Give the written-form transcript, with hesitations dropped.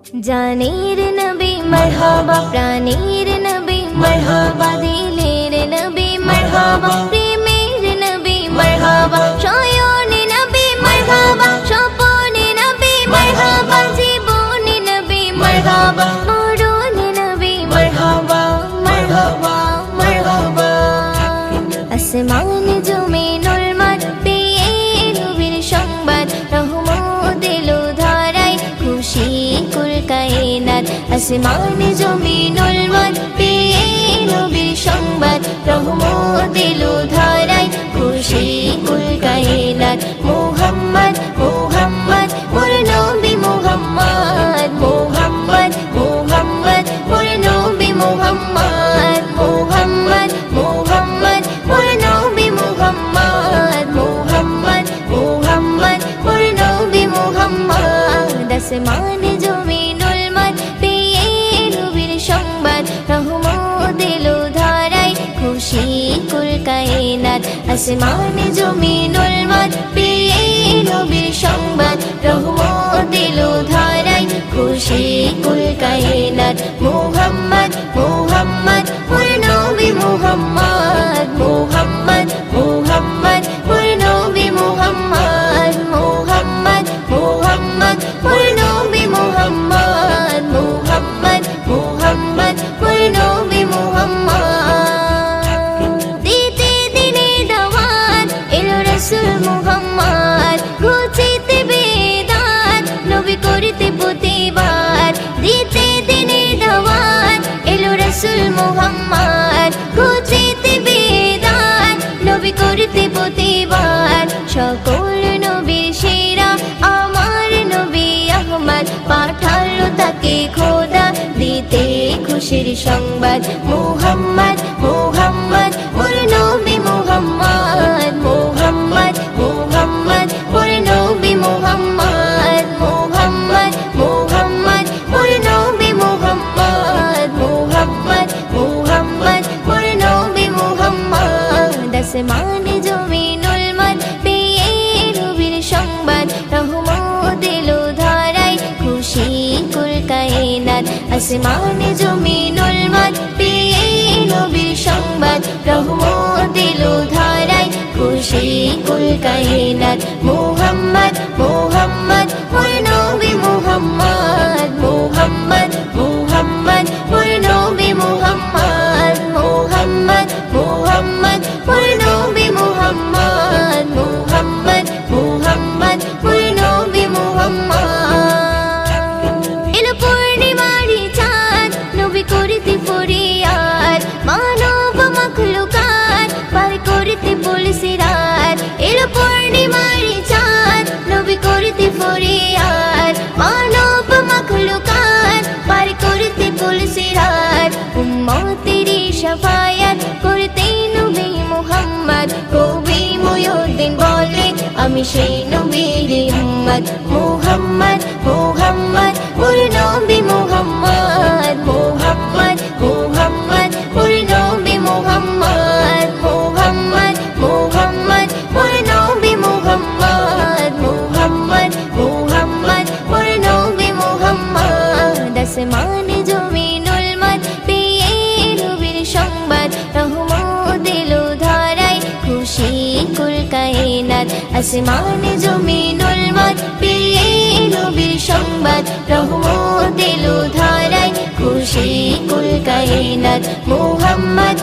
জানের নবী মারহাবা, প্রাণের নবী মারহাবা, দিলের নবী মারহাবা, প্রেমের নবী মারহাবা, শয়নে নবী মারহাবা, স্বপনে নবী মারহাবা, জীবনে নবী মারহাবা, মরণে নবী মারহাবা, মারহাবা, মারহাবা। আসমান জমিনুল মাঠ পেয়ে নবীর সংবাদ, রহমত এলো ধারায়, খুশি কুল কায়নাত। আসমান জমিনুল মাঠ পেয়ে নবীর সংবাদ, রহমত এলো ধারায়, খুশি কুল কায়নাত। মুহাম্মদ মুহাম্মদ মোর নবী মুহাম্মদ, মুহাম্মদ মুহাম্মদ মোর নবী মুহাম্মদ, মুহাম্মদ মুহাম্মদ মোর নবী মুহাম্মদ, মুহাম্মদ মুহাম্মদ মোর নবী মুহাম্মদ। আসমান জমিনুল মাঠ পেয়ে নবীর সংবাদ, রহমত এলো ধারায়, খুশি কুল কায়নাত। আসমান জমিনুল মাঠ পেয়ে নবীর সংবাদ, রহমত এলো ধারায়, খুশি কুল কায়নাত। মুহাম্মদ মুহাম্মদ মোর নবী মুহাম্মদ, মুহাম্মদ মুহাম্মদ মোর নবী মুহাম্মদ, মুহাম্মদ মুহাম্মদ মোর নবী মুহাম্মদ, মুহাম্মদ মুহাম্মদ মোর নবী মুহাম্মদ। দিতে দিনে দাওয়াত এলো রাসূল মুহাম্মদ, ঘুচিতে বেদাত নবী করিতে প্রতিবাদ। দিতে দিনে দাওয়াত এলো রাসূল মুহাম্মদ, ঘুচিতে বেদাত নবী করিতে প্রতিবাদ। সকল নবীর সেরা আমার নবী আহমদ, পাঠালো তাকে খোদা দিতে খুশির সংবাদ। মুহাম্মদ মুহাম্মদ মোর নবী মুহাম্মদ, মুহাম্মদ মুহাম্মদ মোর নবী মুহাম্মদ, মুহাম্মদ মুহাম্মদ মোর নবী মুহাম্মদ, মুহাম্মদ মুহাম্মদ মোর নবী মুহাম্মদ। আসমান জমিনুল মাঠ পেয়ে নবীর সংবাদ, রহমত এলো ধারায়, খুশি কুল কায়নাত। আসমান জমিনুল মাঠ পেয়ে নবীর সংবাদ, রহমত এলো ধারায়, খুশি কুল কায়নাত। মুহাম্মদ মুহাম্মদ মোর নবী মুহাম্মদ, মুহাম্মদ মুহাম্মদ মোর নবী মুহাম্মদ, মুহাম্মদ মুহাম্মদ মোর নবী মুহাম্মদ, মুহাম্মদ মুহাম্মদ মোর নবী মুহাম্মদ। এলো পূর্ণিমারি চাঁদ নবী করিতে ফরিয়াদ, মানব মাখলুকাত পার করিতে বলছে রাত। এলো পূর্ণিমারি চাঁদ নবী করিতে ফরিয়াদ, মানব মাখলুকাত পার করিতে বলছে রাত। উম্মতেরি শাফায়াত করতে নবী মুহাম্মদ, কবি মুয়ুদ্দিন বলে আমি সেই নবীর উম্মত। মুহাম্মদ মুহাম্মদ মোর নবী মুহাম্মদ, মুহাম্মদ মুহাম্মদ মোর নবী মুহাম্মদ, মুহাম্মদ মুহাম্মদ মোর নবী মুহাম্মদ, মুহাম্মদ মুহাম্মদ মোর নবী মুহাম্মদ। আসমান জমিনুল মাঠ পেয়ে নবীর সংবাদ, রহমত এলো ধারায়, খুশি কুল কায়নাত। আসমান জমিনুল মাঠ পেয়ে নবীর সংবাদ, রহমত এলো ধারায়, খুশি কুল কায়নাত। মুহাম্মদ